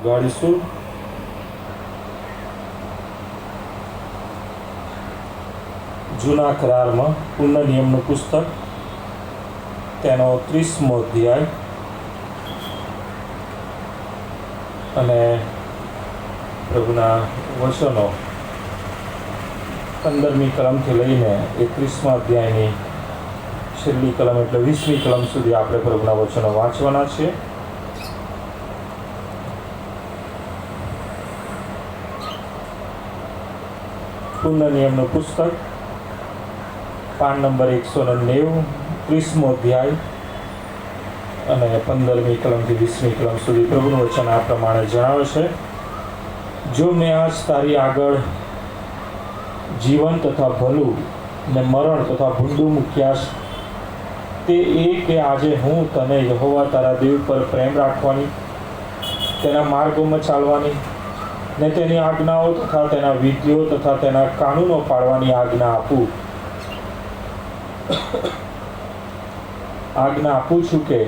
ઉગાડીશું. જૂના કરારમાં પુનઃ નિયમનું પુસ્તક, તેનો 30મો અધ્યાય અને પ્રભુના વચનો 15મી કલમથી લઈને 31મા અધ્યાયની છેલ્લી કલમ એટલે 20મી કલમ સુધી આપણે પ્રભુના વચનો વાંચવાના છે. પુનઃ નિયમનું પુસ્તક, પાન નંબર 190, 30મો અધ્યાય અને 15મી કલમથી 20મી કલમ સુધી પ્રભુનું વચન આ પ્રમાણે જણાવે છે. જો મેં આજ તારી આગળ જીવન તથા ભલું ને મરણ તથા ભૂંડું મૂક્યા છે, તે એ કે આજે હું તને યહોવા તારા દેવ પર પ્રેમ રાખવાની, તેના માર્ગોમાં ચાલવાની ને તેની આજ્ઞાઓ તથા તેના વિધિઓ તથા તેના કાનૂનો પાળવાની આજ્ઞા આપું છું કે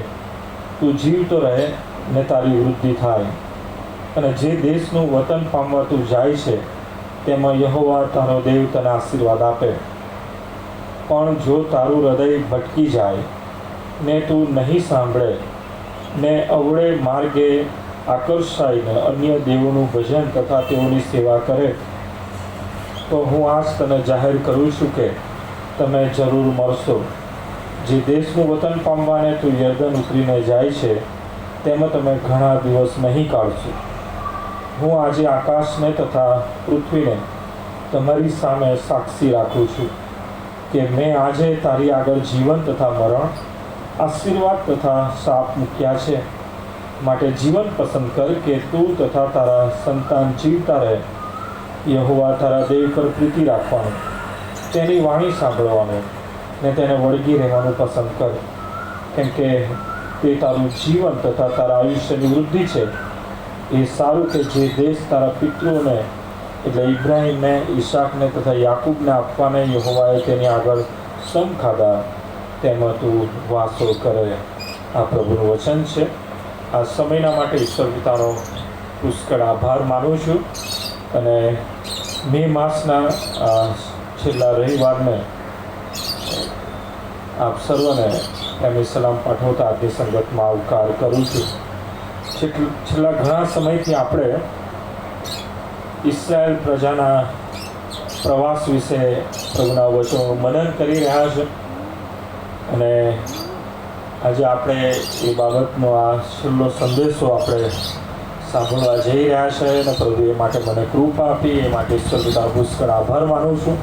તું જીવતો રહે ને તારી વૃદ્ધિ થાય, અને જે દેશનું વતન પામવા તું જાય છે તેમાં યહોવા તારો દેવ તને આશીર્વાદ આપે. પણ જો તારું હૃદય ભટકી જાય ને તું નહીં સાંભળે ને અવળે માર્ગે આકર્ષાઈને અન્ય દેવોનું ભજન તથા તેઓની સેવા કરે, તો હું આજ તને જાહેર કરું છું કે તમે જરૂર મરશો. જે દેશનું વતન પામવાને તું યર્દન ઉતરીને જાય છે તેમાં તમે ઘણા દિવસ નહીં કાઢશો. હું આજે આકાશને તથા પૃથ્વીને તમારી સામે સાક્ષી રાખું છું કે મેં આજે તારી આગળ જીવન તથા મરણ, આશીર્વાદ તથા શાપ મૂક્યા છે. માટે જીવન પસંદ કર કે તું તથા તારા સંતાન જીવતા રહે. યહોવા તારા દેવ પર પ્રીતિ રાખવાનું, તેની વાણી સાંભળવાનું ને તેને વળગી રહેવાનું પસંદ કર, કેમ કે તે તારું જીવન તથા તારા આયુષ્યની વૃદ્ધિ છે. એ સારું કે જે દેશ તારા પિતૃઓને એટલે ઇબ્રાહીમને, ઈસાકને તથા યાકૂબને આપવાને યહોવાએ તેની આગળ સમ ખાધા, તેમાં તું વાસો કરે. આ પ્રભુનું વચન છે. આ સમયના માટે ઈશ્વર પિતાનો પુષ્કળ આભાર માનું છું. અને મે માસના છેલ્લા રવિવારને આપ સર્વને એમની સલામ પાઠવતા આજની સંગતમાં આવકાર કરું છું. છેલ્લા ઘણા સમયથી આપણે ઇઝરાયલ પ્રજાના પ્રવાસ વિશે પ્રભુના વચનો મનન કરી રહ્યા છે, અને આજે આપણે એ બાબતનો આ છેલ્લો સંદેશો આપણે સાંભળવા જઈ રહ્યા છે. અને પ્રભુ એ માટે મને કૃપા આપી, એ માટે ઈશ્વર પિતાનો પુષ્કળ આભાર માનું છું.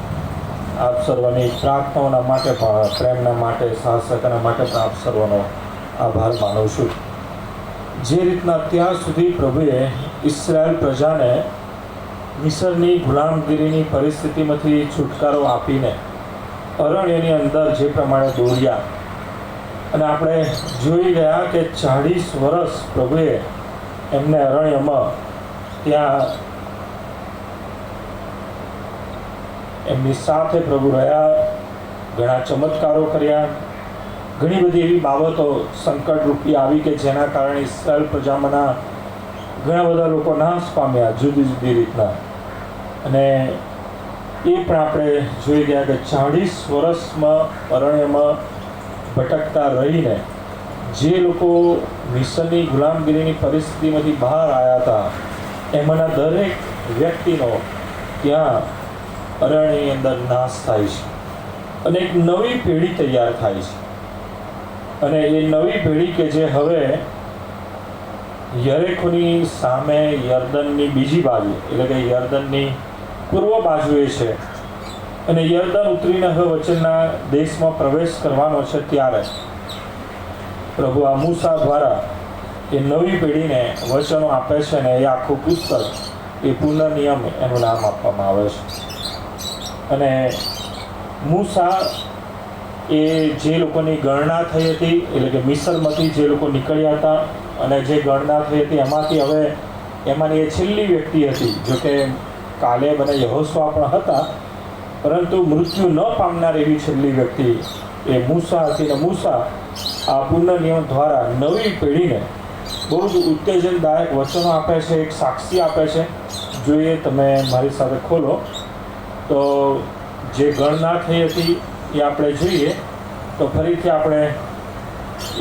આપ સર્વની પ્રાર્થનાઓના માટે પણ, પ્રેમના માટે, સાહસકના માટે પણ આપ સર્વનો આભાર માનું છું. જે રીતના અત્યાર સુધી પ્રભુએ ઇઝરાયલ પ્રજાને મિસરની ગુલામગીરીની પરિસ્થિતિમાંથી છુટકારો આપીને અરણ્યની અંદર જે પ્રમાણે દોર્યા, અને આપણે જોઈ ગયા કે 40 વર્ષ પ્રભુએ એમને અરણ્યમાં ત્યાં એમની સાથે પ્રભુ રહ્યા, ઘણા ચમત્કારો કર્યા, ઘણી બધી એવી બાબતો સંકટરૂપી આવી કે જેના કારણે ઇઝરાયલ પ્રજામાંના ઘણા બધા લોકો નાશ પામ્યા જુદી જુદી રીતના. અને એ પણ આપણે જોઈ ગયા કે 40 વર્ષમાં અરણ્યમાં ભટકતા રહીને જે લોકો મિસરની ગુલામગીરીની પરિસ્થિતિમાંથી બહાર આવ્યા હતા, એમાંના દરેક વ્યક્તિનો ત્યાં અરણ્યની અંદર નાશ થાય છે, અને એક નવી પેઢી તૈયાર થાય છે. અને એ નવી પેઢી કે જે હવે યરેખોની સામે યર્દનની બીજી બાજુ એટલે કે યર્દનની પૂર્વ બાજુએ છે, અને યર્દન ઉતરીને હવે વચનના દેશમાં પ્રવેશ કરવાનો છે, ત્યારે પ્રભુ આ મૂસા દ્વારા એ નવી પેઢીને વચનો આપે છે. અને એ આખું પુસ્તક એ પુનઃ નિયમ એનું નામ આપવામાં આવે છે. અને મૂસા એ જે લોકોની ગણના થઈ હતી, એટલે કે મિસરમાંથી જે લોકો નીકળ્યા હતા અને જે ગણના થઈ હતી એમાંથી હવે એમાંની એ છેલ્લી વ્યક્તિ હતી. જોકે કાલેબ અને યહોશવા પણ હતા, પરંતુ મૃત્યુ ન પામનાર એવી છેલ્લી વ્યક્તિ એ મૂસા હતી. અને મૂસા આ પુનઃ નિયમ દ્વારા નવી પેઢીને બહુ જ ઉત્તેજનદાયક વચનો આપે છે, એક સાક્ષી આપે છે. જોઈએ તમે મારી સાથે ખોલો તો જે ગણના થઈ હતી એ આપણે જોઈએ તો ફરીથી આપણે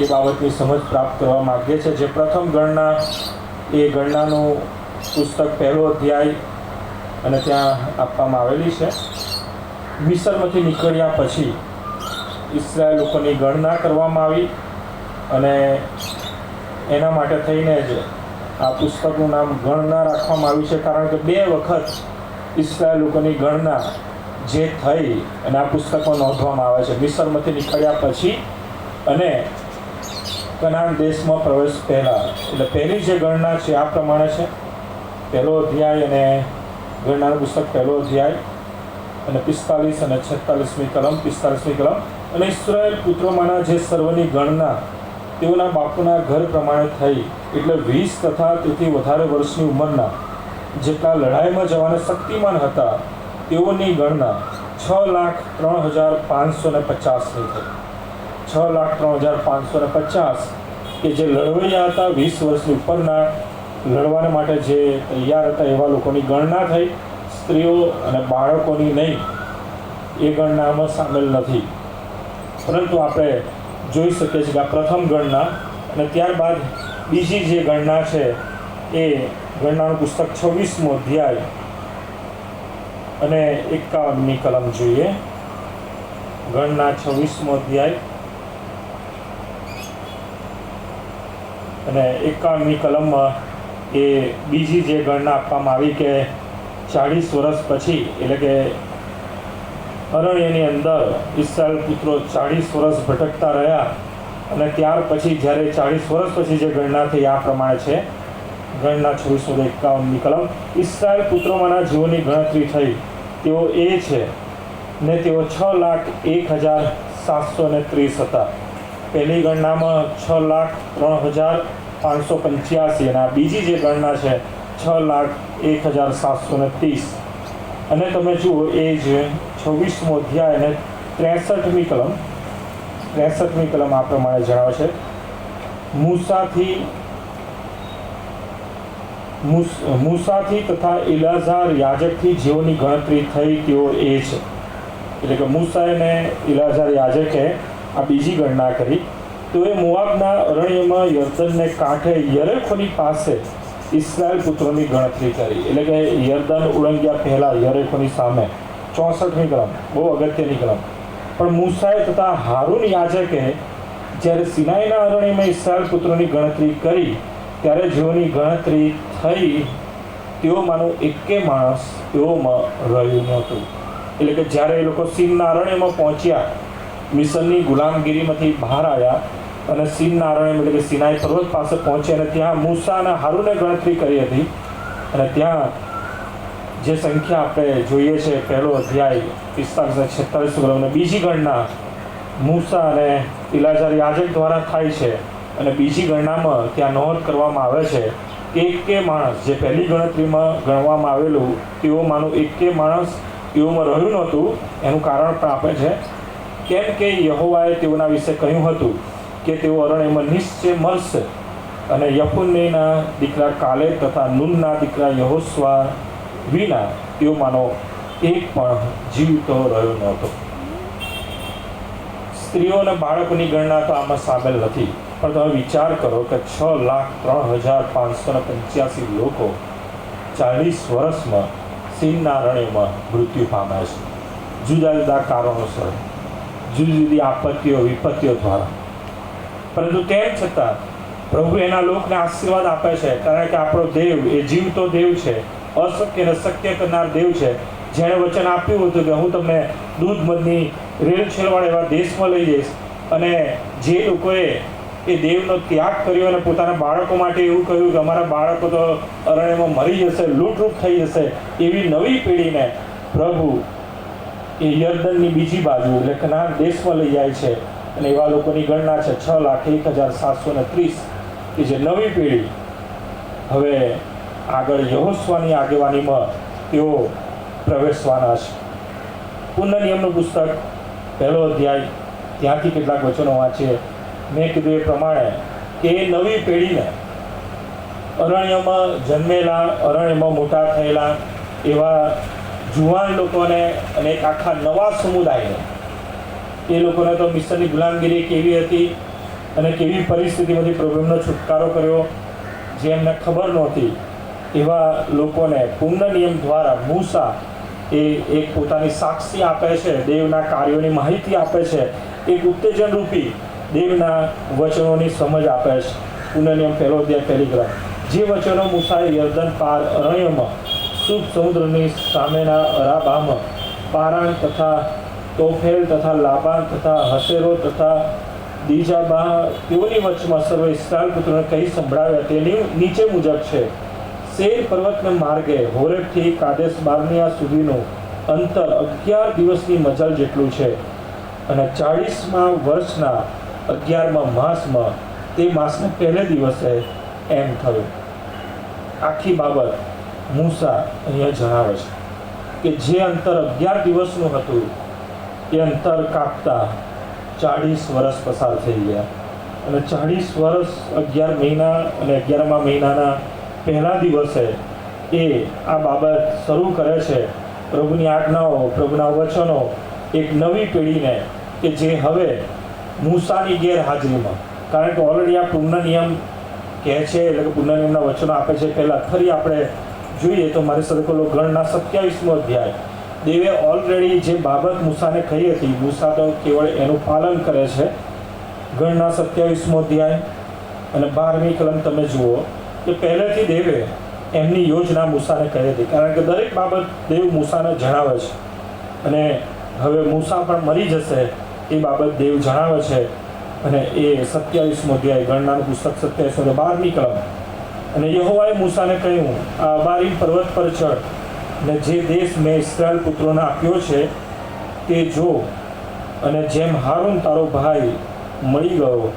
એ બાબતની સમજ પ્રાપ્ત કરવા માગીએ છીએ. જે પ્રથમ ગણના એ ગણનાનું પુસ્તક 1લો અધ્યાય અને ત્યાં આપવામાં આવેલી છે. મિસરમાંથી નીકળ્યા પછી ઇસરાયેલ લોકોની ગણના કરવામાં આવી અને એના માટે થઈને જ આ પુસ્તકનું નામ ગણના રાખવામાં આવ્યું છે. કારણ કે 2 વખત ઇસરાયેલ લોકોની ગણના જે થઈ અને આ પુસ્તકમાં નોંધવામાં આવે છે. મિસરમાંથી નીકળ્યા પછી અને કનાન દેશમાં પ્રવેશ પહેલાં. એટલે પહેલી જે ગણના છે આ પ્રમાણે છે. 1લો અધ્યાય અને ગણનાનું પુસ્તક 1લો અધ્યાય અને 45 અને 46મી કલમ, 45મી કલમ. અને ઇસ્રાયેલ પુત્રોમાંના જે સર્વની ગણના તેઓના બાપુના ઘર પ્રમાણે થઈ, એટલે 20 તથા તેથી વધારે વર્ષની ઉંમરના જેટલા લડાઈમાં જવાને શક્તિમાન હતા તેઓની ગણના 6,03,550ની થઈ. 6,03,550 કે જે લડવૈયા હતા, 20 વર્ષની ઉપરના લડવાને માટે જે તૈયાર હતા એવા લોકોની ગણના થઈ. સ્ત્રીઓ અને બાળકોની નહીં, એ ગણનામાં સામેલ નથી. પરંતુ આપણે જોઈ શકીએ છીએ કે આ પ્રથમ ગણના અને ત્યારબાદ બીજી જે ગણના છે એ ગણનાનું પુસ્તક 26મો અધ્યાય અને 51મી કલમ જોઈએ. ગણના 26મો અધ્યાય અને 51મી કલમમાં એ બીજી જે ગણના આપવામાં આવી કે 40 વર્ષ પછી, એટલે કે અરણ્યની અંદર ઇસ્રાયેલ પુત્રો 40 વર્ષ ભટકતા રહ્યા અને ત્યાર પછી જ્યારે 40 વર્ષ પછી જે ગણના થઈ આ પ્રમાણે છે. ગણના 26:51મી કલમ. ઇસ્રાયેલ પુત્રોમાંના જેઓની ગણતરી થઈ તેઓ એ છે ને તેઓ 6,01,730 હતા. પહેલી ગણનામાં 6,03,585 અને આ બીજી જે ગણના છે 6,01,730. અને તમે જુઓ એ જ 26મો અધ્યાય અને 63મી કલમ. 63મી કલમ આ પ્રમાણે જણાવે છે. મૂસાથી તથા ઇલાઝાર યાજકથી જેઓની ગણતરી થઈ તેઓ એ છે. એટલે કે મૂસા અને ઇલાઝાર યાજકે આ બીજી ગણના કરી. તો એ મોઆબના અરણ્યમાં યર્દનને કાંઠે યરેખોની પાસે ઇસ્રાયેલ પુત્રોની ગણતરી કરી. એટલે કે યર્દન ઉળંગ્યા પહેલાં યરેખોની સામે. 64મી કલમ, બહુ અગત્યની કલમ. પણ મૂસાએ તથા હારૂન યાજકે જ્યારે સિનાઈના અરણ્યમાં ઇસ્રાયેલ પુત્રોની ગણતરી કરી ત્યારે જેઓની ગણતરી થઈ તેઓમાંનું એકે માણસ તેઓમાં રહ્યું નહોતું. એટલે કે જ્યારે એ લોકો સીનના અરણ્યમાં પહોંચ્યા, મિસરની ગુલામગીરીમાંથી બહાર આવ્યા અને સીનના અરણ્યમાં એટલે કે સિનાઈ પર્વત પાસે પહોંચ્યા અને ત્યાં મૂસા અને હારૂને ગણતરી કરી હતી. અને ત્યાં જે સંખ્યા આપણે જોઈએ છે 1લો અધ્યાય 45 અને 46 અને બીજી ગણના મૂસા અને ઇલાઝાર યાજક દ્વારા થાય છે. અને બીજી ગણનામાં ત્યાં નોંધ કરવામાં આવે છે કે એકે માણસ, જે પહેલી ગણતરીમાં ગણવામાં આવેલું તેઓમાંનું એકે માણસ તેઓમાં રહ્યું નહોતું. એનું કારણ પણ આપે છે કેમ કે યહોવાએ તેઓના વિશે કહ્યું હતું કે તેઓ અરણ્યમાં નિશ્ચય મરશે. અને યફુન્નેના દીકરા કાલેબ તથા નૂનના દીકરા યહોશવા વિના તેઓમાંનો એક પણ જીવતો રહ્યો નહોતો. સ્ત્રીઓ અને બાળકોની ગણના તો આમાં સામેલ નથી. પણ તમે વિચાર કરો કે 6,03,585 લોકો 40 વર્ષમાં સીનના અરણ્યમાં મૃત્યુ પામ્યા છે. જુદા જુદા કારણોસર, જુદી જુદી આપત્તિઓ વિપત્તિઓ દ્વારા. પરંતુ તેમ છતાં પ્રભુ એના લોકને આશીર્વાદ આપે છે. કારણ કે આપણો દેવ એ જીવતો દેવ છે, અશક્યને શક્ય કરનાર દેવ છે. જેણે વચન આપ્યું હતું કે હું તમને દૂધ મધની રેલછેલવાળા એવા દેશમાં લઈ જઈશ. અને જે લોકોએ એ દેવનો ત્યાગ કર્યો અને પોતાના બાળકો માટે એવું કહ્યું કે અમારા બાળકો તો અરણ્યમાં મરી જશે, લૂંટરૂટ થઈ જશે, એવી નવી પેઢીને પ્રભુ એ યર્દનની બીજી બાજુ એટલે કનાન દેશમાં લઈ જાય છે. અને એવા લોકોની ગણના છે 6,01,730 કે જે નવી પેઢી હવે આગળ યહોશવાની આગેવાનીમાં તેઓ પ્રવેશવાના છે. પુનઃનિયમનું પુસ્તક 1લો અધ્યાય, ત્યાંથી કેટલાક વચનો વાંચીએ. મેં કીધું એ પ્રમાણે કે એ નવી પેઢીને અરણ્યમાં જન્મેલા, અરણ્યમાં મોટા થયેલા એવા જુવાન લોકોને અને એક આખા નવા સમુદાયને, એ લોકોને તો મિસ્રની ગુલામગીરી કેવી હતી અને કેવી પરિસ્થિતિમાંથી પ્રભુનો છુટકારો કર્યો જે એમને ખબર નહોતી, એવા લોકોને પૂર્ણ નિયમ દ્વારા મૂસા એ એક પોતાની સાક્ષી આપે છે, દેવના કાર્યોની માહિતી આપે છે, એક ઉત્તેજન રૂપી દેવના વચનોની સમજ આપે છે. પૂર્ણ નિયમ 1 અધ્યાય 1 ગ્રંથ. જે વચનો મૂસાએ યર્દન પાર અરણ્યમાં શુભ સમુદ્રની સામેના અરાબામાં પારાન તથા તોફેલ તથા લાબાન તથા હસેરો તથા દીજાબા તેઓની વચમાં સર્વ ઇસ્રાએલ પુત્રોને કહી સંભળાવ્યા તેની નીચે મુજબ છે. સેર પર્વતને માર્ગે હોરેબથી કાદેશ બાર્નિયા સુધીનું અંતર 11 દિવસની મજલ જેટલું છે અને 40મા વર્ષના 11મા માસમાં તે માસના પહેલે દિવસે એમ થયું. આખી બાબત મૂસા અહીંયા જણાવે છે કે જે અંતર 11 દિવસનું હતું એ અંતર કાપતા 40 વર્ષ પસાર થઈ ગયા અને 40 વર્ષ 11 મહિના અને 11મા મહિનાના પહેલા દિવસે એ આ બાબત શરૂ કરે છે. પ્રભુની આજ્ઞાઓ, પ્રભુના વચનો એક નવી પેઢીને કે જે હવે મૂસાની ગેરહાજરીમાં, કારણ કે ઓલરેડી આ પૂર્ણ નિયમ કહે છે, એટલે કે પૂર્ણ નિયમના વચનો આપે છે. પહેલાં ફરી આપણે જોઈએ તો મારી સાથે ખોલો ગણના 27મો અધ્યાય. દેવે ઓલરેડી જે બાબત મૂસાને કહી હતી, મૂસા તો કેવળ એનું પાલન કરે છે. ગણના 27મો અધ્યાય અને 12મી કલમ તમે જુઓ કે પહેલેથી દેવે એમની યોજના મૂસાને કહી હતી, કારણ કે દરેક બાબત દેવ મૂસાને જણાવે છે અને હવે મૂસા પણ મરી જશે એ બાબત દેવ જણાવે છે. અને એ 27મો અધ્યાય ગણનાનું પુસ્તક 27 અને 12મી કલમ. અને યહોવાએ મૂસાને કહ્યું, આ અબારીમ પર્વત પર ચઢ અને જે દેશ મેં ઇસ્રાએલ પુત્રોને આપ્યો છે તે જો, અને જેમ હારૂન તારો ભાઈ મળી ગયો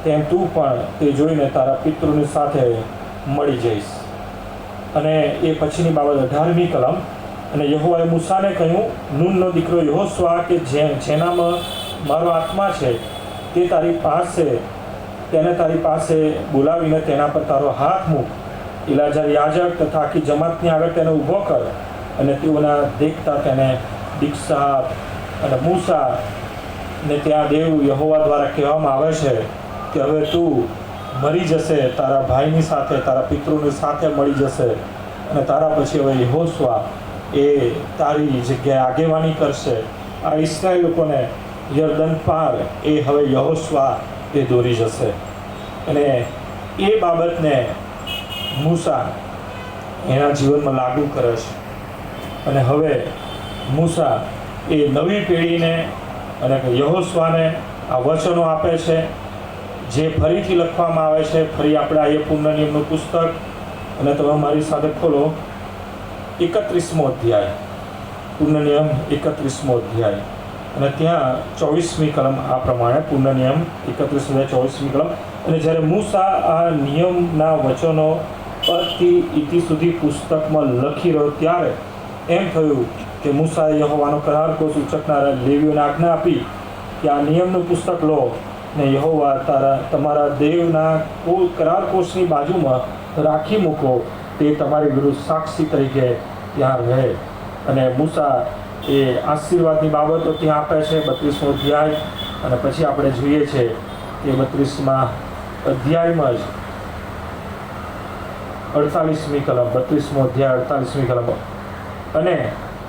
તેમ તું પણ તે જોઈને તારા પિતૃની સાથે મળી જઈશ. અને એ પછીની બાબત 18મી કલમ. અને યહોવાએ મૂસાને કહ્યું, નૂનનો દીકરો યહોશુઆ કે જેનામાં મારો આત્મા છે તેને તારી પાસે બોલાવીને તેના પર તારો હાથ મૂક. ઇલાજાર યાજક તથા આખી જમાતની આગળ તેને ઊભો કર. અને તેઓના દેખતા તેને દીક્ષા અને મૂસા ને ત્યાં દેવ યહોવા દ્વારા કહેવામાં આવે છે કે હવે તું મરી જશે, તારા ભાઈની સાથે, તારા પિતૃની સાથે મળી જશે અને તારા પછી હવે યહોશુઆ એ તારી જગ્યાએ આગેવાની કરશે. આ ઇસ્રાએલ લોકોને યર્દન પાર એ હવે યહોશુઆ એ દોરી જશે. અને એ બાબતને મૂસા એના જીવનમાં લાગુ કરે છે. અને હવે મૂસા એ નવી પેઢીને અને યહોશુઆને આ વચનો આપે છે જે ફરીથી લખવામાં આવે છે. ફરી આપણે આ પૂર્ણ નિયમનું પુસ્તક અને તમે મારી સાથે ખોલો 31મો અધ્યાય. પૂર્ણ નિયમ 31મો અધ્યાય અને ત્યાં 24મી કલમ આ પ્રમાણે. પૂર્ણ નિયમ 31 અધ્યાય 24મી કલમ. અને જ્યારે મૂસા આ નિયમના વચનો પરથી ઇતિ સુધી પુસ્તકમાં લખી રહ્યો ત્યારે એમ થયું કે મૂસાએ યહોવાનો કરાર કોષ ઉચકનારા લેવીઓને આજ્ઞા આપી કે આ નિયમનું પુસ્તક લો ને યહોવા તમારા દેવના કરાર કોષની બાજુમાં રાખી મૂકો, તે તમારી વિરુદ્ધ સાક્ષી તરીકે ત્યાં રહે. અને મૂસા એ આશીર્વાદની બાબતો ત્યાં આપે છે 32મો અધ્યાય. અને પછી આપણે જોઈએ છે કે 32મા અધ્યાયમાં જ 48મી કલમ, 32મો અધ્યાય 48મી કલમ. અને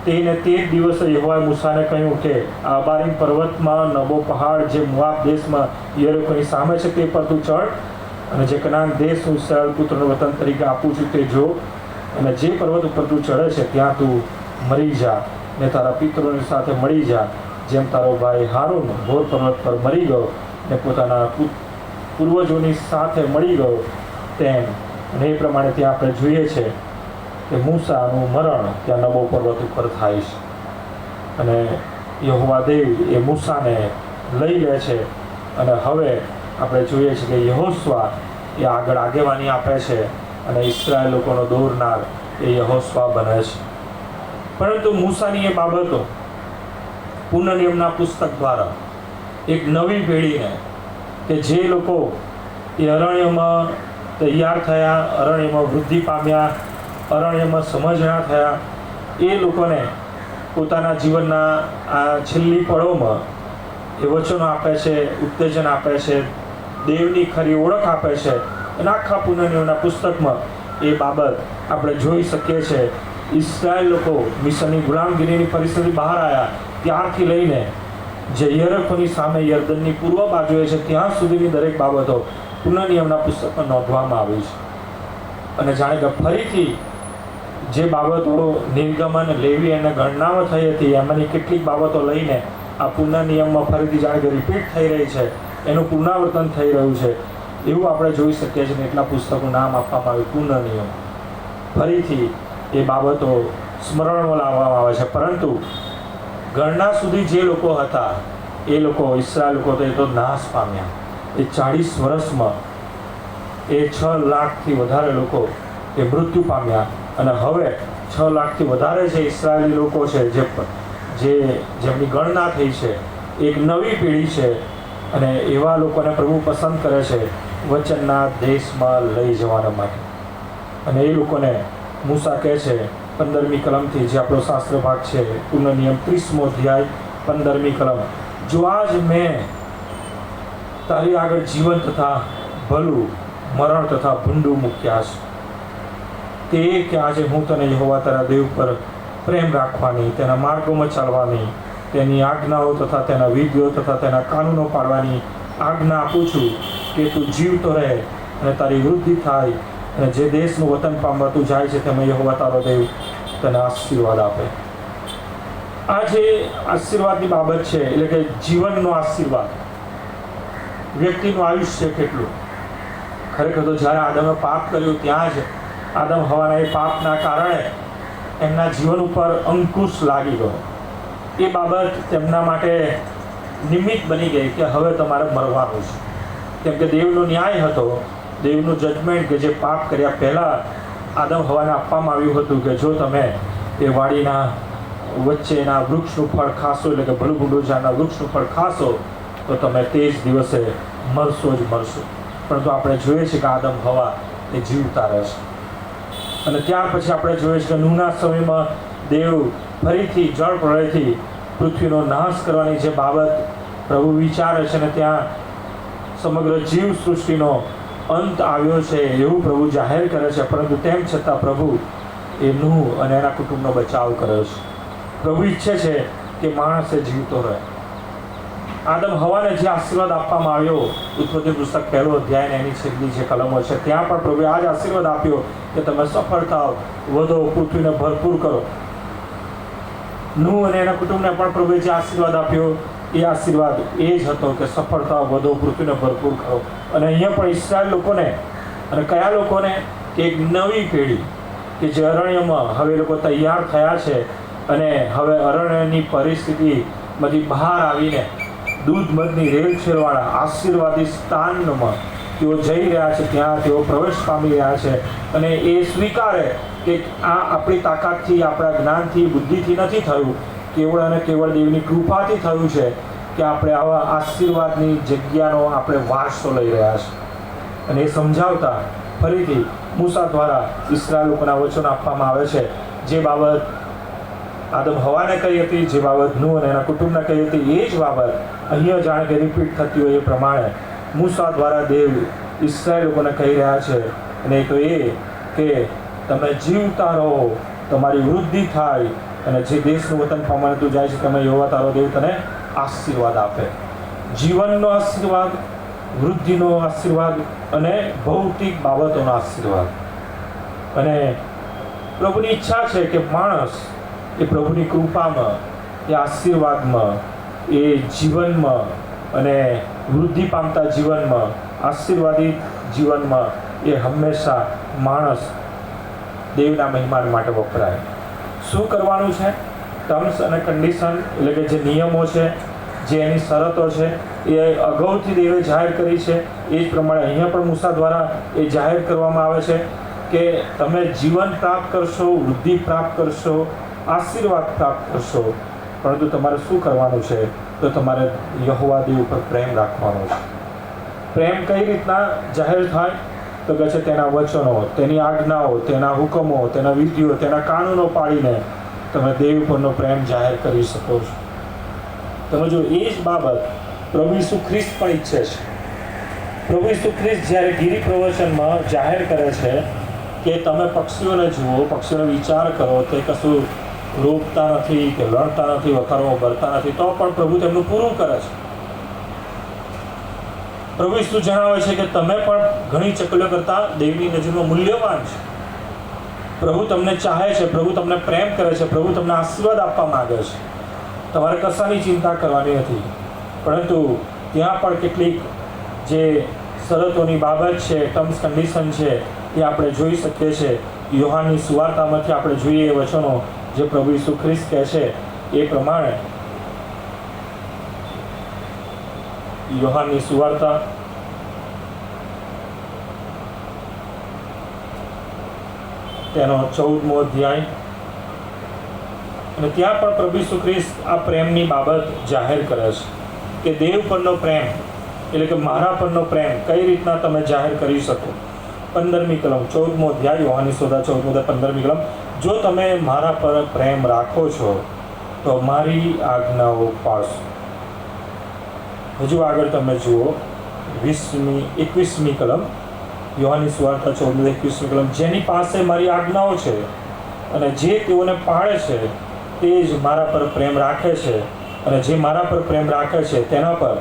તેને તે જ દિવસે યહોવાએ મૂસાને કહ્યું કે આ અબારીમ પર્વતમાં નબો પહાડ જે મોઆબ દેશમાં યરીકોની સામે છે તે પર તું ચઢ અને જે કનાન દેશ હું ઇસ્રાએલ પુત્રનું વતન તરીકે આપું છું તે જો. અને જે પર્વત ઉપર તું ચડે છે ત્યાં તું મરી જા ને તારા પિતરોની સાથે મળી જા, જેમ તારો ભાઈ હારૂન હોર પર્વત પર મરી ગયો ને પોતાના પૂર્વજોની સાથે મળી ગયો તેમ. અને એ પ્રમાણે ત્યાં આપણે જોઈએ છે કે મૂસાનું મરણ ત્યાં નબો પર્વત ઉપર થાય છે. અને યહોવા દેવ એ મૂસાને લઈ લે છે. અને હવે આપણે જોઈએ છીએ કે યહોશુઆ એ આગળ આગેવાની આપે છે અને ઇસ્રાએલ લોકોનો દોરનાર એ યહોશુઆ બને છે. પરંતુ મૂસાની એ બાબતો પૂર્ણ નિયમના પુસ્તક દ્વારા એક નવી પેઢીને કે જે લોકો એ અરણ્યમાં તૈયાર થયા, અરણ્યમાં વૃદ્ધિ પામ્યા, અરણ્યમાં સમજણા થયા, એ લોકોને પોતાના જીવનના આ છેલ્લી પળોમાં એ વચનો આપે છે, ઉત્તેજન આપે છે, દેવની ખરી ઓળખ આપે છે. અને આખા પુનઃનિયમના પુસ્તકમાં એ બાબત આપણે જોઈ શકીએ છીએ. ઇઝરાયલ લોકો મિસરની ગુલામગીરીની પરિસ્થિતિ બહાર આવ્યા ત્યારથી લઈને જે યરીખોની સામે યર્દનની પૂર્વ બાજુએ છે ત્યાં સુધીની દરેક બાબતો પુનઃનિયમના પુસ્તકમાં નોંધવામાં આવી છે. અને જાણે કે ફરીથી જે બાબતો નિર્ગમન, લેવી અને ગણનામાં થઈ હતી એમાંની કેટલીક બાબતો લઈને આ પુનઃનિયમમાં ફરીથી જાણે કે રિપીટ થઈ રહી છે, એનું પુનરાવર્તન થઈ રહ્યું છે, એવું આપણે જોઈ શકીએ છીએ. એટલા પુસ્તકનું નામ આપવામાં આવ્યું પુનઃનિયમ. ફરીથી એ બાબતો સ્મરણમાં લાવવામાં આવે છે. પરંતુ ગણના સુધી જે લોકો હતા એ લોકો, ઇસ્રાયેલ લોકો, તો એ તો નાશ પામ્યા. એ 40 વર્ષમાં એ 6 લાખથી વધારે લોકો એ મૃત્યુ પામ્યા. અને હવે 6 લાખથી વધારે જે ઇસ્રાયેલી લોકો છે જેમની ગણના થઈ છે, એક નવી પેઢી છે. અને એવા લોકોને પ્રભુ પસંદ કરે છે વચનના દેશમાં લઈ જવાના માટે. અને એ લોકોને મૂસા કહે છે 15મી કલમથી, જે આપણો શાસ્ત્ર ભાગ છે, પુનઃનિયમ 30મો અધ્યાય 15મી કલમ, જો આજ મેં તારી આગળ જીવન તથા ભલું, મરણ તથા ભૂંડું મૂક્યા છે, તે કે આજે હું તને યહોવા તારા દેવ પર પ્રેમ રાખવાની, તેના માર્ગોમાં ચાલવાની, તેની આજ્ઞાઓ તથા તેના વિધિઓ તથા તેના કાનૂનો પાળવાની આજ્ઞા આપું છું, કે તું જીવતો રહે અને તારી વૃદ્ધિ થાય, અને જે દેશનું વતન પામવા તું જાય છે તેમાં યહોવા તારો દેવ તને આશીર્વાદ આપે. આ જે આશીર્વાદની બાબત છે, એટલે કે જીવનનો આશીર્વાદ, વ્યક્તિનું આયુષ્ય કેટલું. ખરેખર તો જ્યારે આદમે પાપ કર્યું ત્યાં જ આદમ હવાના એ પાપના કારણે એમના જીવન ઉપર અંકુશ લાગી ગયો. એ બાબત તેમના માટે નિમિત્ત બની ગઈ કે હવે તમારે મરવાનું છે. કેમ કે દેવનો ન્યાય હતો, દેવનું જજમેન્ટ, કે જે પાપ કર્યા પહેલાં આદમ હવાને આપવામાં આવ્યું હતું કે જો તમે એ વાડીના વચ્ચેના વૃક્ષનું ફળ ખાશો, એટલે કે ભલું ભૂંડું ઝાડના વૃક્ષનું ફળ ખાશો તો તમે તે જ દિવસે મરશો જ મરશો. પરંતુ આપણે જોઈએ છીએ કે આદમ હવા એ જીવતા રહેશે. અને ત્યાર પછી આપણે જોઈએ છીએ કે નૂહના સમયમાં દેવ ફરીથી જળ પ્રળયથી પૃથ્વીનો નાશ કરવાની જે બાબત પ્રભુ વિચારે છે, અને ત્યાં સમગ્ર જીવ સૃષ્ટિનો અંત આવ્યો છે એવું પ્રભુ જાહેર કરે છે. પરંતુ તેમ છતાં પ્રભુ એ નૂહ અને એના કુટુંબનો બચાવ કર્યો છે. પ્રભુ ઈચ્છે છે કે માણસ એ જીવતો રહે. આદમ હવાને જે આશીર્વાદ આપવામાં આવ્યો, ઉત્પત્તિ પુસ્તક 1લો અધ્યાય એની છેલ્લી જે કલમો છે ત્યાં પણ પ્રભુએ આ જ આશીર્વાદ આપ્યો કે તમે સફળ થાઓ, વધો, પૃથ્વીને ભરપૂર કરો. નૂહ અને એના કુટુંબને પણ પ્રભુએ જે આશીર્વાદ આપ્યો એ આશીર્વાદ એ જ હતો કે સફળ થાઓ, વધો, પૃથ્વીને ભરપૂર કરો. અને અહીંયા પણ ઇસ્રાયેલ લોકોને, અને કયા લોકોને, કે એક નવી પેઢી કે જે અરણ્યમાં હવે લોકો તૈયાર થયા છે અને હવે અરણ્યની પરિસ્થિતિમાંથી બહાર આવીને દૂધ મધની રેલછેલવાળા આશીર્વાદી સ્થાનમાં તેઓ જઈ રહ્યા છે, ત્યાં તેઓ પ્રવેશ પામી રહ્યા છે. અને એ સ્વીકારે કે આ આપણી તાકાતથી, આપણા જ્ઞાનથી, બુદ્ધિથી નથી થયું, કેવળ અને કેવળ દેવની કૃપાથી થયું છે કે આપણે આવા આશીર્વાદની જગ્યાનો આપણે વારસો લઈ રહ્યા છે. અને એ સમજાવતા ફરીથી મૂસા દ્વારા ઇસ્રાયેલ લોકોના વચનો આપવામાં આવે છે. જે બાબત આદમ હવાને કહી હતી, જે બાબત નૂહ અને એના કુટુંબને કહી હતી, એ જ બાબત અહીંયા જાણે કે રિપીટ થતી હોય એ પ્રમાણે મૂસા દ્વારા દેવ ઇસ્રાયેલ લોકોને કહી રહ્યા છે. અને તો એ કે તમે જીવતા રહો, તમારી વૃદ્ધિ થાય, અને જે દેશનું વતન પામવા તું જાય છે તમે યહોવા તારો દેવ તને આશીર્વાદ આપે. જીવનનો આશીર્વાદ, વૃદ્ધિનો આશીર્વાદ અને ભૌતિક બાબતોનો આશીર્વાદ. અને પ્રભુની ઈચ્છા છે કે માણસ એ પ્રભુની કૃપામાં, એ આશીર્વાદમાં, એ જીવનમાં અને વૃદ્ધિ પામતા જીવનમાં, આશીર્વાદિત જીવનમાં એ હંમેશા માણસ દેવના મહિમા માટે વપરાય. શું કરવાનું છે? ટર્મ્સ અને કન્ડિશન, એટલે કે જે નિયમો છે, જે એની શરતો છે, એ અગાઉથી દેવે જાહેર કરી છે. એ જ પ્રમાણે અહીંયા પણ મૂસા દ્વારા એ જાહેર કરવામાં આવે છે કે તમે જીવન પ્રાપ્ત કરશો, વૃદ્ધિ પ્રાપ્ત કરશો, આશીર્વાદ પ્રાપ્ત કરશો. પરંતુ તમારે શું કરવાનું છે? તો તમારે યહોવા દેવ ઉપર પ્રેમ રાખવાનો છે. પ્રેમ કઈ રીતના જાહેર થાય? તો કહે છે તેના વચનો, તેની આજ્ઞાઓ, તેના હુકમો, તેના વિધિઓ, તેના કાનૂનો પાડીને તમે દેવ પરનો પ્રેમ જાહેર કરી શકો છો. તમે જો એ જ બાબત પ્રભુ ઈસુ ખ્રિસ્ત પણ ઈચ્છે છે. પ્રભુ ઈસુ ખ્રિસ્ત જ્યારે ગિરી પ્રવચનમાં જાહેર કરે છે કે તમે પક્ષીઓને જુઓ, પક્ષીઓનો વિચાર કરો, તે કશું રોપતા નથી કે લડતા નથી, વખારમાં ભરતા નથી, તો પણ પ્રભુ તેમનું પૂરું કરે છે. પ્રભુ ઈસુ જણાવે છે કે તમે પણ ઘણી ચકલીઓ કરતાં દેવની નજરમાં મૂલ્યવાન છે. પ્રભુ તમને ચાહે છે, પ્રભુ તમને પ્રેમ કરે છે, પ્રભુ તમને આશીર્વાદ આપવા માંગે છે. તમારે કશાની ચિંતા કરવાની નથી. પરંતુ ત્યાં પણ કેટલીક જે શરતોની બાબત છે, ટર્મ્સ કન્ડિશન છે, એ આપણે જોઈ શકીએ છીએ. યોહાનની સુવાર્તામાંથી આપણે જોઈએ એ વચનો જે પ્રભુ ઈસુ ખ્રિસ્ત કહે છે એ પ્રમાણે. યોહાનની સુવાર્તા તેનો 14મો અધ્યાય, અને ત્યાં પણ પ્રભુ ઈસુ ખ્રિસ્ત આ પ્રેમની બાબત જાહેર કરે છે કે દેવ પરનો પ્રેમ એટલે કે મારા પરનો પ્રેમ કઈ રીતના તમે જાહેર કરી શકો. 15મી કલમ 14મો અધ્યાય યોહાનની સુવાર્તા 14મો 15મી કલમ, જો તમે મારા પર પ્રેમ રાખો છો તો મારી આજ્ઞાઓ પાળશો. હજુ આગળ તમે જુઓ 21મી કલમ યોહાનની સુવાર્તા 14:21મી કલમ, જેની પાસે મારી આજ્ઞાઓ છે અને જે તેઓને પાળે છે તે જ મારા પર પ્રેમ રાખે છે, અને જે મારા પર પ્રેમ રાખે છે તેના પર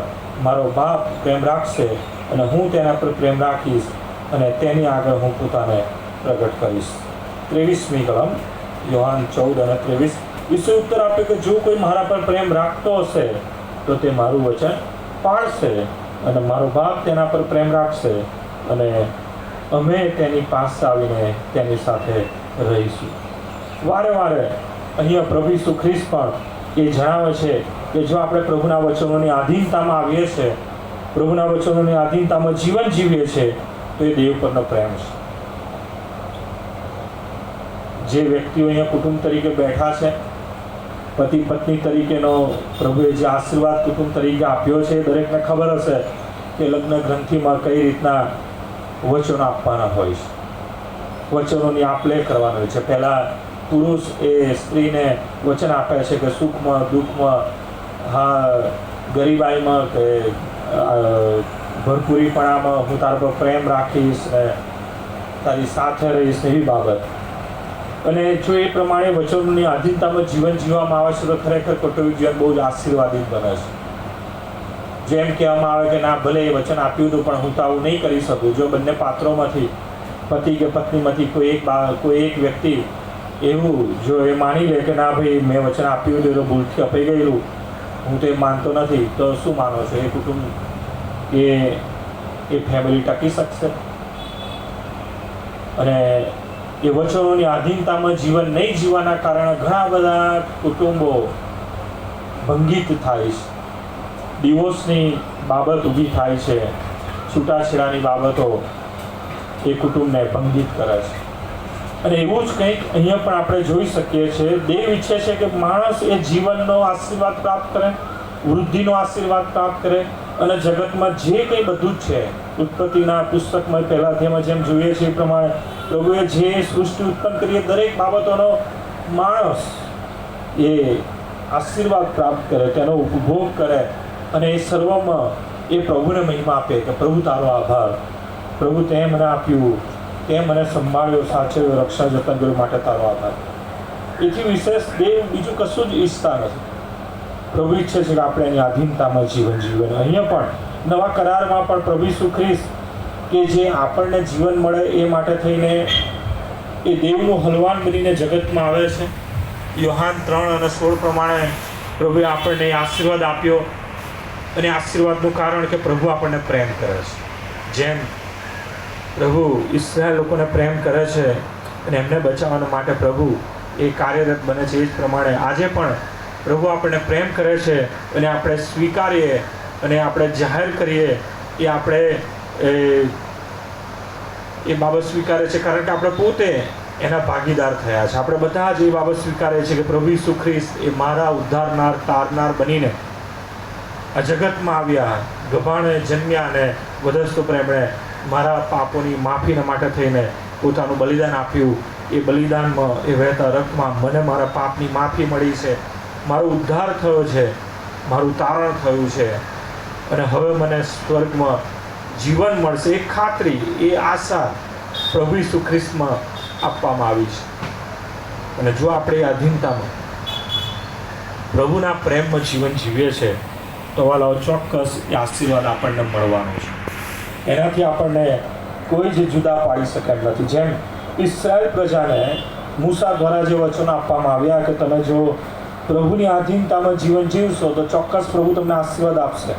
મારો બાપ પ્રેમ રાખશે, અને હું તેના પર પ્રેમ રાખીશ અને તેની આગળ હું પોતાને પ્રગટ કરીશ. 23મી કલમ યોહાન 14 અને 23. ઈસુએ ઉત્તર આપ્યો કે જો કોઈ મારા પર પ્રેમ રાખતો હશે તો તે મારું વચન પાળશે, અને મારો બાપ તેના પર પ્રેમ રાખશે, અને અમે તેની પાસે આવીને તેની સાથે રહીશું. વારે વારે અહીંયા પ્રભુ ઈસુ ખ્રિસ્ત પણ એ જણાવે છે કે જો આપણે પ્રભુના વચનોની આધીનતામાં આવીએ છીએ, પ્રભુના વચનોની આધીનતામાં જીવન જીવીએ છીએ, તો એ દેવ પરનો પ્રેમ છે. જે વ્યક્તિઓ અહીંયા કુટુંબ તરીકે બેઠા છે, પતિ પત્ની તરીકેનો પ્રભુએ જે આશીર્વાદ કુટુંબ તરીકે આપ્યો છે, દરેકને ખબર હશે કે લગ્ન ગ્રંથિમાં કઈ રીતના વચનો આપવાના હોય છે, વચનોની આપ-લે કરવાની હોય છે. પહેલાં પુરુષ એ સ્ત્રીને વચન આપે છે કે સુખમાં દુઃખમાં, હા ગરીબાઈમાં કે ભરપૂરીપણામાં હું તારા પર પ્રેમ રાખીશ ને તારી સાથે રહીશ, એવી બાબત. અને જો એ પ્રમાણે વચનોની આધીનતામાં જીવન જીવવામાં આવે છે તો ખરેખર કૌટુંબિક જીવન બહુ જ આશીર્વાદિત બને છે. જેમ કહેવામાં આવે કે ના ભલે એ વચન આપ્યું હતું પણ હું તો આવું નહીં કરી શકું. જો બંને પાત્રોમાંથી, પતિ કે પત્નીમાંથી કોઈ એક વ્યક્તિ એવું જો એ માની લે કે ના ભાઈ મેં વચન આપ્યું હતું તો ભૂલથી અપાઈ ગયેલું, હું તો એ માનતો નથી, તો શું માનો છો એ કુટુંબ, એ ફેમિલી ટકી શકશે? અને એ વચનોની આધીનતામાં જીવન નહીં જીવવાના કારણે ઘણા બધા કુટુંબો ભંગિત થાય છે. ડિવોર્સની બાબત ઊભી થાય છે, છૂટાછેડાની બાબતો એ કુટુંબને ભંગિત કરે છે. અને એવું જ કંઈક અહીંયા પણ આપણે જોઈ શકીએ છીએ. દેવ ઈચ્છે છે કે માણસ એ જીવનનો આશીર્વાદ પ્રાપ્ત કરે, વૃદ્ધિનો આશીર્વાદ પ્રાપ્ત કરે, અને જગતમાં જે કંઈ બધું જ છે, ઉત્પત્તિના પુસ્તકમાં પહેલાથી અમે જેમ જોઈએ છીએ એ પ્રમાણે પ્રભુએ જે સૃષ્ટિ ઉત્પન્ન કરી દરેક બાબતોનો માણસ એ આશીર્વાદ પ્રાપ્ત કરે, તેનો ઉપભોગ કરે, અને એ સર્વમાં એ પ્રભુને મહિમા આપે કે પ્રભુ તારો આભાર, પ્રભુ તે મને આપ્યું, તે મને સંભાળ્યો, સાચવ્યો, રક્ષા જતન કર્યું, માટે તારો આભાર. એથી વિશેષ દેવ બીજું કશું જ ઈચ્છતા નથી. પ્રભુ ઈચ્છે છે કે આપણે એની આધીનતામાં જીવન જીવે. અહીંયા પણ નવા કરારમાં પણ પ્રભુ ઈસુ ખ્રિસ્ત કે જે આપણને જીવન મળે એ માટે થઈને એ દેવનું હલવાન બનીને જગતમાં આવે છે. યોહાન 3:16 પ્રમાણે પ્રભુએ આપણને આશીર્વાદ આપ્યો, અને આશીર્વાદનું કારણ કે પ્રભુ આપણને પ્રેમ કરે છે. જેમ પ્રભુ ઇસ્રાયેલ લોકોને પ્રેમ કરે છે અને એમને બચાવવા માટે પ્રભુ એ કાર્યરત બને છે, એ જ પ્રમાણે આજે પણ પ્રભુ આપણને પ્રેમ કરે છે, અને આપણે સ્વીકારીએ અને આપણે જાહેર કરીએ એ આપણે એ બાબત સ્વીકારે છે, કારણ કે આપણે પોતે એના ભાગીદાર થયા છે. આપણે બધા જ એ બાબત સ્વીકારે છે કે પ્રભુ ઈસુ ખ્રિસ્ત એ મારા ઉદ્ધારનાર, તારનાર બનીને આ જગતમાં આવ્યા, ગભાણે જન્મ્યા, અને વધસ્તુ પર એમણે મારા પાપોની માફીના માટે થઈને પોતાનું બલિદાન આપ્યું. એ બલિદાનમાં, એ વહેતા રક્તમાં મને મારા પાપની માફી મળી છે, મારો ઉદ્ધાર થયો છે, મારું તારણ થયું છે, અને હવે મને સ્વર્ગમાં જીવન મળશે. એ ખાતરી, એ આશા પ્રભુ ઈસુ ખ્રિસ્તમાં આપવામાં આવી છે. અને જો આપણે આધીનતામાં પ્રભુના પ્રેમમાં જીવન જીવીએ છીએ તો વાલાઓ ચોક્કસ એ આશીર્વાદ આપણને મળવાનો છે. એનાથી આપણને કોઈ જ જુદા પાડી શકે એમ નથી. જેમ ઇસ્રાયેલ પ્રજાને મૂસા દ્વારા જે વચનો આપવામાં આવ્યા કે તમે જો પ્રભુની આધીનતામાં જીવન જીવશો તો ચોક્કસ પ્રભુ તમને આશીર્વાદ આપશે.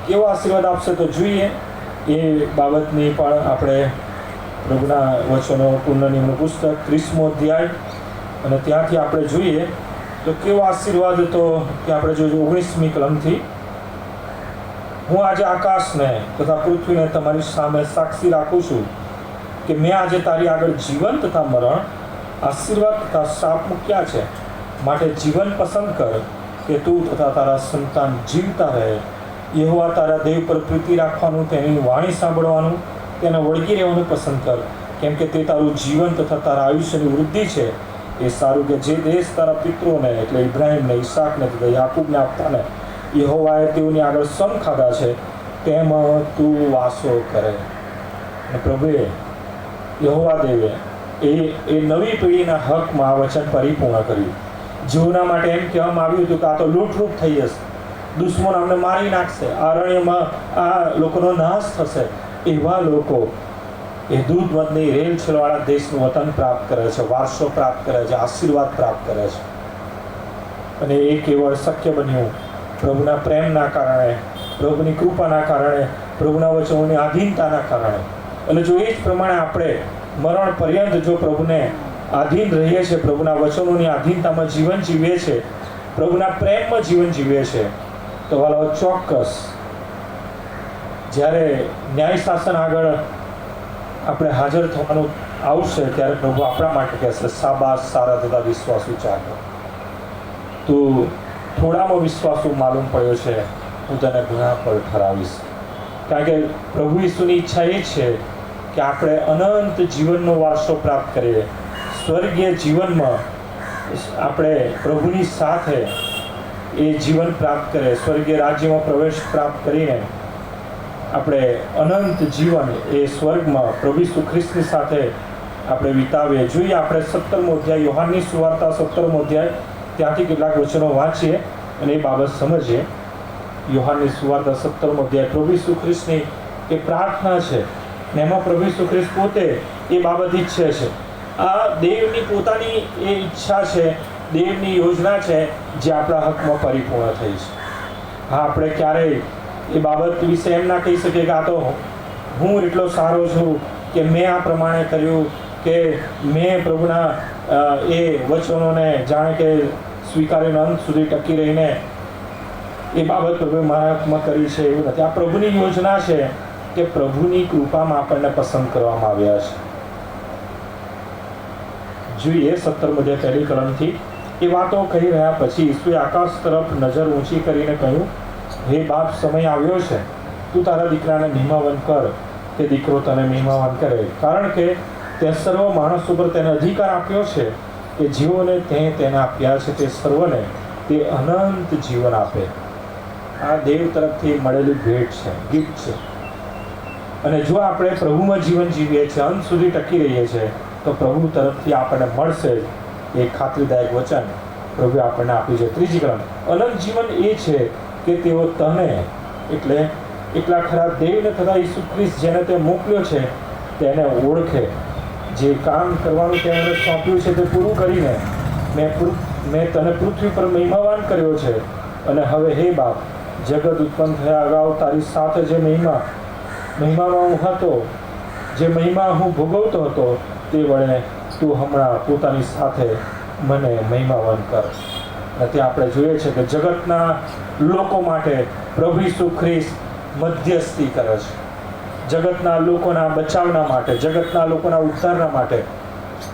કેવો આશીર્વાદ આપશે તો જોઈએ. એ બાબતની પણ આપણે પ્રભુના વચનો પુનઃનિયમનું પુસ્તક 30મો અધ્યાય અને ત્યાંથી આપણે જોઈએ તો કેવો આશીર્વાદ. તો કે આપણે જોઈએ 19મી કલમથી, હું આજે આકાશને તથા પૃથ્વીને તમારી સામે સાક્ષી રાખું છું કે મેં આજે તારી આગળ જીવન તથા મરણ, આશીર્વાદ તથા શ્રાપ મૂક્યા છે. માટે જીવન પસંદ કર કે તું તથા તારા સંતાન જીવતા રહે. યહોવા તારા દેવ પર પ્રીતિ રાખવાનું, તેની વાણી સાંભળવાનું, તેને વળગી રહેવાનું પસંદ કર, કેમ કે તે તારું જીવન તથા તારા આયુષ્યની વૃદ્ધિ છે. એ સારું કે જે દેશ તારા પિતૃઓને એટલે ઇબ્રાહીમને, ઈસાકને તથા યાકૂબને આપતાને યહોવાએ તેઓની આગળ સમ ખાધા છે તેમાં તું વાસો કરે. અને પ્રભુએ, યહોવા દેવે એ નવી પેઢીના હકમાં આ વચન પરિપૂર્ણ કર્યું. જેઓના માટે એમ કહેવામાં આવ્યું હતું કે આ તો લૂંટરૂટ થઈ જશે, દુશ્મન અમને મારી નાખશે, અરણ્યમાં આ લોકોનો નાશ થશે. એવા લોકો એ દૂધ મધની રેલછેલવાળા દેશનું વતન પ્રાપ્ત કરે છે, વારસો પ્રાપ્ત કરે છે, આશીર્વાદ પ્રાપ્ત કરે છે. અને એ કેવળ શક્ય બન્યું પ્રભુના પ્રેમના કારણે, પ્રભુની કૃપાના કારણે, પ્રભુના વચનોની આધીનતાના કારણે. અને જો એ જ પ્રમાણે આપણે મરણ પર્યંત જો પ્રભુને આધીન રહીએ છીએ, પ્રભુના વચનોની આધીનતામાં જીવન જીવીએ છીએ, પ્રભુના પ્રેમમાં જીવન જીવીએ છીએ, તો વાલો ચોક્કસ જ્યારે ન્યાય શાસન આગળ આપણે હાજર થવાનું આવશે ત્યારે પ્રભુ આપણા માટે કહેશે, શાબાશ સારા તથા વિશ્વાસુ ચાકર, તું થોડામાં વિશ્વાસુ માલુમ પડ્યો છે, હું તને ઘણા પર ઠરાવીશ. કારણ કે પ્રભુ ઈસુની ઈચ્છા એ છે કે આપણે અનંત જીવનનો વારસો પ્રાપ્ત કરીએ. સ્વર્ગીય જીવનમાં આપણે પ્રભુની સાથે એ જીવન પ્રાપ્ત કરીએ, સ્વર્ગીય રાજ્યમાં પ્રવેશ પ્રાપ્ત કરીને આપણે અનંત જીવન એ સ્વર્ગમાં પ્રભુ ઈસુ ખ્રિસ્તની સાથે આપણે વિતાવીએ. જોઈએ આપણે 17મો અધ્યાય, યોહાનની સુવાર્તા 17મો અધ્યાય, ત્યાંથી કેટલાક વચનો વાંચીએ અને એ બાબત સમજીએ. યોહાનની સુવાર્તા 17મો અધ્યાય, પ્રભુ ઈસુ ખ્રિસ્તની એ પ્રાર્થના છે ને એમાં પ્રભુ ઈસુ ખ્રિસ્ત પોતે એ બાબત ઈચ્છે છે. આ દેવની પોતાની એ ઈચ્છા છે, દેવની યોજના છે જે આપણા હકમાં પરિપૂર્ણ થઈ છે. હા, આપણે ક્યારેય એ બાબત વિશે એમ ના કહી શકીએ કે આ તો હું એટલો સારો છું કે મેં આ પ્રમાણે કર્યું, કે મેં પ્રભુના એ વચનોને જાણે કે સ્વીકારીને અંત સુધી ટકી રહીને એ બાબત પ્રભુએ મારા હકમાં કરી છે. એવું નથી. આ પ્રભુની યોજના છે કે પ્રભુની કૃપામાં આપણને પસંદ કરવામાં આવ્યા છે. જોઈએ 17મો અધ્યાય પહેલી કલમથી. એ વાતો કહી રહ્યા પછી ઈસુએ આકાશ તરફ નજર ઊંચી કરીને કહ્યું, હે બાપ, સમય આવ્યો છે, તું તારા દીકરાને મહિમાવન કર, તે દીકરો તને મહિમાવન કરે, કારણ કે તે સર્વ માણસ ઉપર તેને અધિકાર આપ્યો છે કે જેઓને તેને આપ્યા છે તે સર્વને તે અનંત જીવન આપે. આ દેવ તરફથી મળેલી ભેટ છે, ગિફ્ટ છે. અને જો આપણે પ્રભુમાં જીવન જીવીએ છીએ, અંત સુધી ટકી રહીએ છીએ, તો પ્રભુ તરફથી આપણને મળશે એ ખાતરીદાયક વચન પ્રભુએ આપણને આપ્યું છે. ત્રીજી કલમ, અનંત જીવન એ છે કે તેઓ તને એટલે એટલા ખરા દેવને તથા ઈસુ ખ્રિસ્ત જેને તે મોકલ્યો છે તેને ઓળખે. જે કામ કરવાનું તેમણે સોંપ્યું છે તે પૂરું કરીને મેં તને પૃથ્વી પર મહિમાવાન કર્યો છે. અને હવે હે બાપ, જગત ઉત્પન્ન થયા અગાઉ તારી સાથે જે મહિમામાં હું હતો, જે મહિમા હું ભોગવતો હતો, તે વડે તું હમણાં પોતાની સાથે મને મહિમાવાન કર. અને ત્યાં આપણે જોઈએ છે કે જગતના લોકો માટે પ્રભુ ઈસુ ખ્રિસ્ત મધ્યસ્થી કરે છે. જગતના લોકોના બચાવના માટે, જગતના લોકોના ઉદ્ધારના માટે,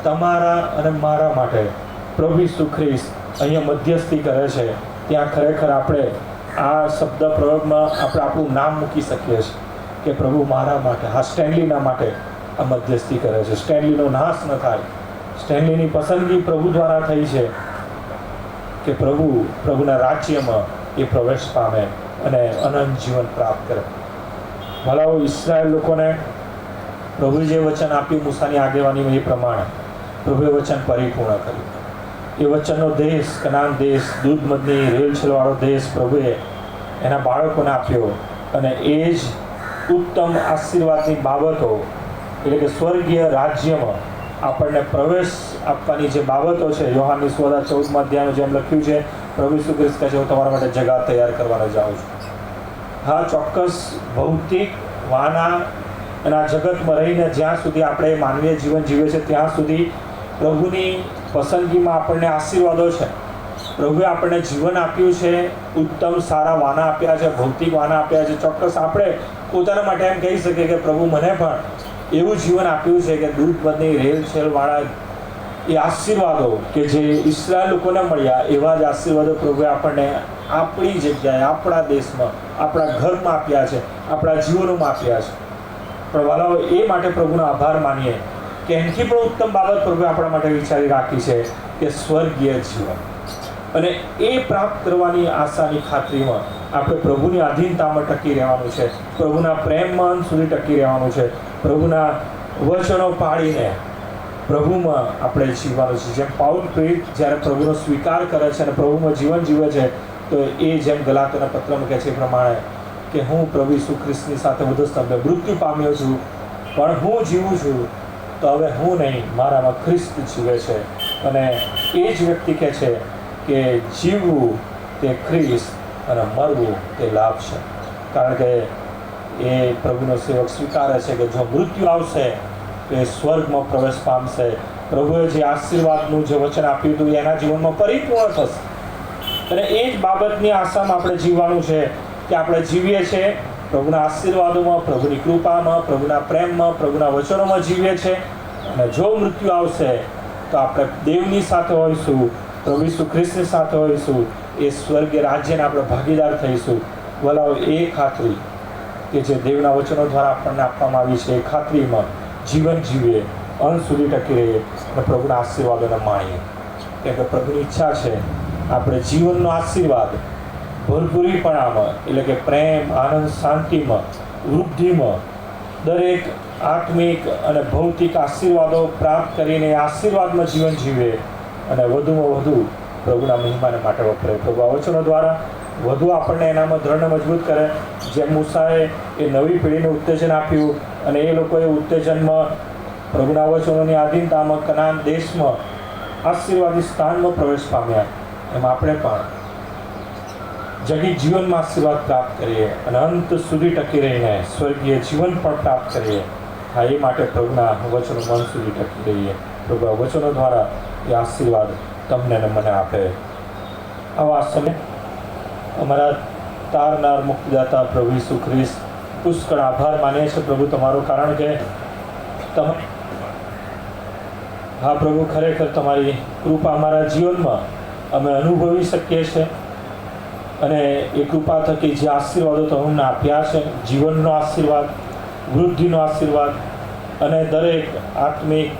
તમારા અને મારા માટે પ્રભુ ઈસુ ખ્રિસ્ત અહીંયા મધ્યસ્થી કરે છે. ત્યાં ખરેખર આપણે આ શબ્દ પ્રયોગમાં આપણે આપણું નામ મૂકી શકીએ છીએ કે પ્રભુ મારા માટે, હા સ્ટેનલીના માટે આ મધ્યસ્થી કરે છે. સ્ટેનલીનો નાશ ન થાય. સ્ટેનલીની પસંદગી પ્રભુ દ્વારા થઈ છે કે પ્રભુના રાજ્યમાં એ પ્રવેશ પામે અને અનંત જીવન પ્રાપ્ત કરે. ભલાઓ ઇસ્રાયેલ લોકોને પ્રભુએ જે વચન આપ્યું મૂસાની આગેવાનીમાં એ પ્રમાણે પ્રભુએ વચન પરિપૂર્ણ કર્યું. એ વચનનો દેશ, કનાન દેશ, દૂધ મધની રેલછેલવાળો દેશ પ્રભુએ એના બાળકોને આપ્યો. અને એ જ ઉત્તમ આશીર્વાદની બાબતો, એટલે કે સ્વર્ગીય રાજ્યમાં આપણને પ્રવેશ આપવાની જે બાબતો છે, યોહાનની સુવાર્તા 14મા અધ્યાયમાં જેમ લખ્યું છે, પ્રભુ ઈસુ ખ્રિસ્ત કહે છે, હું તમારા માટે જગા તૈયાર કરવાને જાઉં છું. હા, ચોક્કસ ભૌતિક વાના અને આ જગતમાં રહીને જ્યાં સુધી આપણે માનવીય જીવન જીવે છે ત્યાં સુધી પ્રભુની પસંદગીમાં આપણને આશીર્વાદો છે. પ્રભુએ આપણને જીવન આપ્યું છે, ઉત્તમ સારા વાના આપ્યા છે, ભૌતિક વાના આપ્યા છે. ચોક્કસ આપણે પોતાના માટે એમ કહી શકીએ કે પ્રભુ મને પણ એવું જીવન આપ્યું છે કે દૂધ બની રેલછેલવાળા એ આશીર્વાદો કે જે ઇસ્રાયેલ લોકોને મળ્યા, એવા જ આશીર્વાદો પ્રભુએ આપણને આપણી જગ્યાએ, આપણા દેશમાં, આપણા ઘરમાં આપ્યા છે, આપણા જીવનોમાં આપ્યા છે. પણ વાલાઓ, એ માટે પ્રભુનો આભાર માનીએ કે એનાથી પણ ઉત્તમ બાબત પ્રભુએ આપણા માટે વિચારી રાખી છે કે સ્વર્ગીય જીવન. અને એ પ્રાપ્ત કરવાની આશાની ખાતરીમાં આપણે પ્રભુની આધીનતામાં ટકી રહેવાનું છે, પ્રભુના પ્રેમમાં અંત સુધી ટકી રહેવાનું છે, પ્રભુના વચનો પાળીને પ્રભુમાં આપણે જીવવાનું છે. જેમ પાઉલ પ્રેરિત જ્યારે પ્રભુનો સ્વીકાર કરે છે અને પ્રભુમાં જીવન જીવે છે, તો એ જેમ ગલાતીના પત્રમાં કહે છે એ પ્રમાણે કે હું પ્રભુ ઈસુ ખ્રિસ્તની સાથે વધુ સ્તંભે મૃત્યુ પામ્યો છું, પણ હું જીવું છું તો હવે હું નહીં, મારામાં ખ્રિસ્ત જીવે છે. અને એ જ વ્યક્તિ કહે છે કે જીવવું તે ખ્રિસ્ત અને મરવું તે લાભ છે. કારણ કે એ પ્રભુનો સેવક સ્વીકારે છે કે જો મૃત્યુ આવશે તો એ સ્વર્ગમાં પ્રવેશ પામશે. પ્રભુએ જે આશીર્વાદનું જે વચન આપ્યું હતું એના જીવનમાં પરિપૂર્ણ થશે. અને એ જ બાબતની આશામાં આપણે જીવવાનું છે કે આપણે જીવીએ છીએ પ્રભુના આશીર્વાદોમાં, પ્રભુની કૃપામાં, પ્રભુના પ્રેમમાં, પ્રભુના વચનોમાં જીવીએ છીએ. અને જો મૃત્યુ આવશે તો આપણે દેવની સાથે હોઈશું, પ્રભુ ઈસુ ખ્રિસ્તની સાથે હોઈશું, એ સ્વર્ગીય રાજ્યના આપણે ભાગીદાર થઈશું. વલાઓ, એ ખાતરી કે જે દેવના વચનો દ્વારા આપણને આપવામાં આવી છે, એ ખાતરીમાં જીવન જીવીએ, અંત સુધી ટકી રહીએ અને પ્રભુના આશીર્વાદોને માણીએ. કેમ કે પ્રભુની ઈચ્છા છે આપણે જીવનનો આશીર્વાદ ભરપૂરીપણામાં, એટલે કે પ્રેમ, આનંદ, શાંતિમાં, વૃદ્ધિમાં, દરેક આત્મિક અને ભૌતિક આશીર્વાદો પ્રાપ્ત કરીને આશીર્વાદમાં જીવન જીવે અને વધુમાં વધુ પ્રભુના મહિમાને માટે વપરાય. પ્રભુ આ વચનો દ્વારા વધુ આપણને એનામાં દ્રઢ મજબૂત કરે. જેમ મૂસાએ એ નવી પેઢીને ઉત્તેજન આપ્યું અને એ લોકોએ ઉત્તેજનમાં પ્રભુના વચનોની આધીનતામાં કનાન દેશમાં આશીર્વાદી સ્થાનમાં પ્રવેશ પામ્યા, એમ આપણે પણ જગી જીવનમાં આશીર્વાદ પ્રાપ્ત કરીએ અને અંત સુધી ટકી રહીને સ્વર્ગીય જીવન પણ પ્રાપ્ત કરીએ. હા, એ માટે પ્રભુના વચનો મન સુધી ટકી રહીએ. પ્રભુ આ વચનો દ્વારા એ આશીર્વાદ તમને અને મને આપે. આવા સમય અમારા તારનાર મુક્તિદાતા પ્રભુ ઈસુ ખ્રિસ્ત પુષ્કળ આભાર માનીએ છીએ પ્રભુ તમારો, કારણ કે તમે, હા પ્રભુ, ખરેખર તમારી કૃપા અમારા જીવનમાં અમે અનુભવી શકીએ છીએ. અને એ કૃપા થકી જે આશીર્વાદો તમે અમને આપ્યા છે, જીવનનો આશીર્વાદ, વૃદ્ધિનો આશીર્વાદ અને દરેક આત્મિક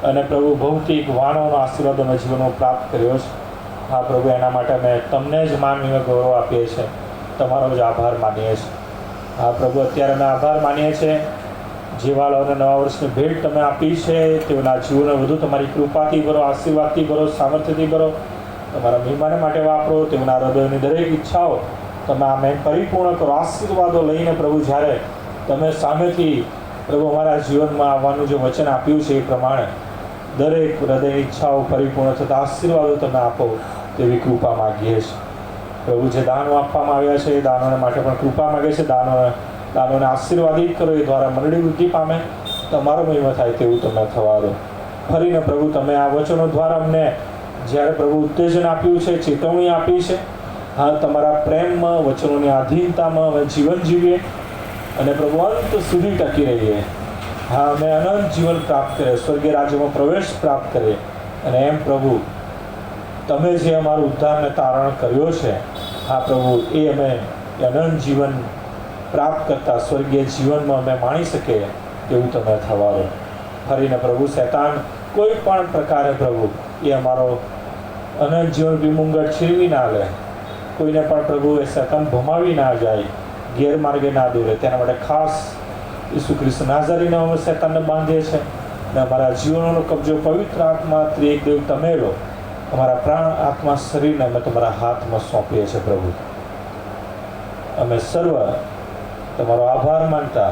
અને પ્રભુ ભૌતિક વાનોનો આશીર્વાદ અમે જીવનમાં પ્રાપ્ત કર્યો છે. હા પ્રભુ, એના માટે અમે તમને જ માન અને ગૌરવ આપીએ છીએ, તમારો જ આભાર માનીએ છીએ. હા પ્રભુ, અત્યારે અમે આભાર માનીએ છીએ જે વાળાઓને નવા વર્ષની ભેટ તમે આપી છે, તેઓના જીવનને વધુ તમારી કૃપાથી ભરો, આશીર્વાદથી ભરો, સામર્થ્યથી ભરો, તમારા મહેમાન માટે વાપરો. તેઓના હૃદયની દરેક ઈચ્છાઓ તમે આમે પરિપૂર્ણ કરો. આશીર્વાદો લઈને પ્રભુ જ્યારે તમે સામેથી પ્રભુ અમારા જીવનમાં આવવાનું જે વચન આપ્યું છે એ પ્રમાણે દરેક હૃદયની ઈચ્છાઓ પરિપૂર્ણ થતા આશીર્વાદો તમે આપો તેવી કૃપા માગીએ છીએ. પ્રભુ, જે દાનો આપવામાં આવ્યા છે એ દાનોને માટે પણ કૃપા માગે છે. દાનોને આશીર્વાદિત કરો, એ દ્વારા મંડળી વૃદ્ધિ પામે, તમારો મહિમા થાય તેવું તમે થવા દો. ફરીને પ્રભુ, તમે આ વચનો દ્વારા અમને જ્યારે પ્રભુ ઉત્તેજન આપ્યું છે, ચેતવણી આપી છે, હા તમારા પ્રેમમાં, વચનોની આધીનતામાં અમે જીવન જીવીએ અને પ્રભુ અંત સુધી ટકી રહીએ. હા, અમે અનંત જીવન પ્રાપ્ત કરીએ, સ્વર્ગીય રાજ્યમાં પ્રવેશ પ્રાપ્ત કરીએ. અને એમ પ્રભુ, તમે જે અમારું ઉદ્ધારને તારણ કર્યો છે, હા પ્રભુ, એ અમે અનંત જીવન પ્રાપ્ત કરતા સ્વર્ગીય જીવનમાં અમે માણી શકીએ તેવું તમે થવા દો. ફરીને પ્રભુ શૈતાન કોઈ પણ પ્રકારે પ્રભુ એ અમારો અનંત જીવન વિમુંગટ છીનવી ના લે, કોઈને પણ પ્રભુ એ શૈતાન ભમાવી ના જાય, ગેરમાર્ગે ના દોરે. તેના માટે ખાસ ઈસુ ખ્રિસ્ત નાઝરીને અમે શૈતાનને બાંધીએ છીએ અને અમારા જીવનનો કબજો પવિત્ર આત્મા ત્રિએક દેવ તમે લો. અમારા પ્રાણ, આત્મા, શરીરને અમે તમારા હાથમાં સોંપીએ છીએ પ્રભુ. અમે સર્વ તમારો આભાર માનતા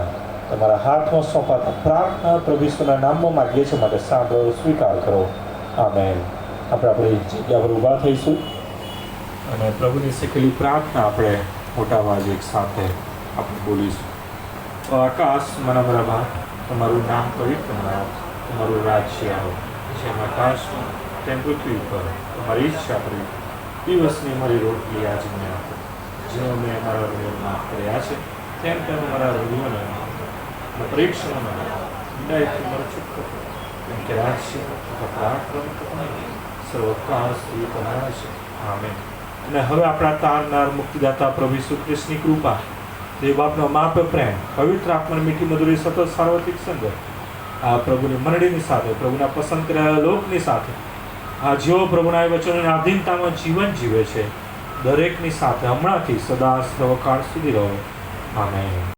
તમારા હાથમાં સોંપાતા પ્રાર્થના પ્રભુ ઈસુના નામમાં માગીએ છીએ, માટે સાંભળો, સ્વીકાર કરો. આમેન. આપણે આપણી જગ્યા પર ઊભા થઈશું અને પ્રભુની શીખેલી પ્રાર્થના આપણે મોટા અવાજે એક સાથે આપણે બોલીશું. આકાશ મારા બરાબર તમારું નામ પવિત્ર બનાવો, તમારું રાજ્ય આવો, જેમ આકાશમાં તેમ પૃથ્વી પર તમારી ઈચ્છા કરી. દિવસની મારી રોટલી આજે મને આપો, જેમ અમે અમારા હૃદયમાં કર્યા છે તેમ તેમ અમારા હૃદયોને પરીક્ષામાં ન્યાયથી મારો છૂટકો, કેમ કે રાજ્ય તથા પરાક્રમ સર્વકાળ સુધી તમારા છે. આમેન. અને હવે આપણા તારનાર મુક્તિદાતા પ્રભુ ઈસુ ખ્રિસ્તની કૃપા, દેવ બાપનો માપ પ્રેમ, પવિત્ર આત્માની મીઠી મધુરી સતત સાર્વત્રિક સંગત આ પ્રભુની મંડળીની સાથે, પ્રભુના પસંદ કરેલા લોકની સાથે, આ જેઓ પ્રભુના વચનોની આધીનતામાં જીવન જીવે છે, દરેકની સાથે હમણાંથી સદા સર્વકાળ સુધી રહો. આમેન.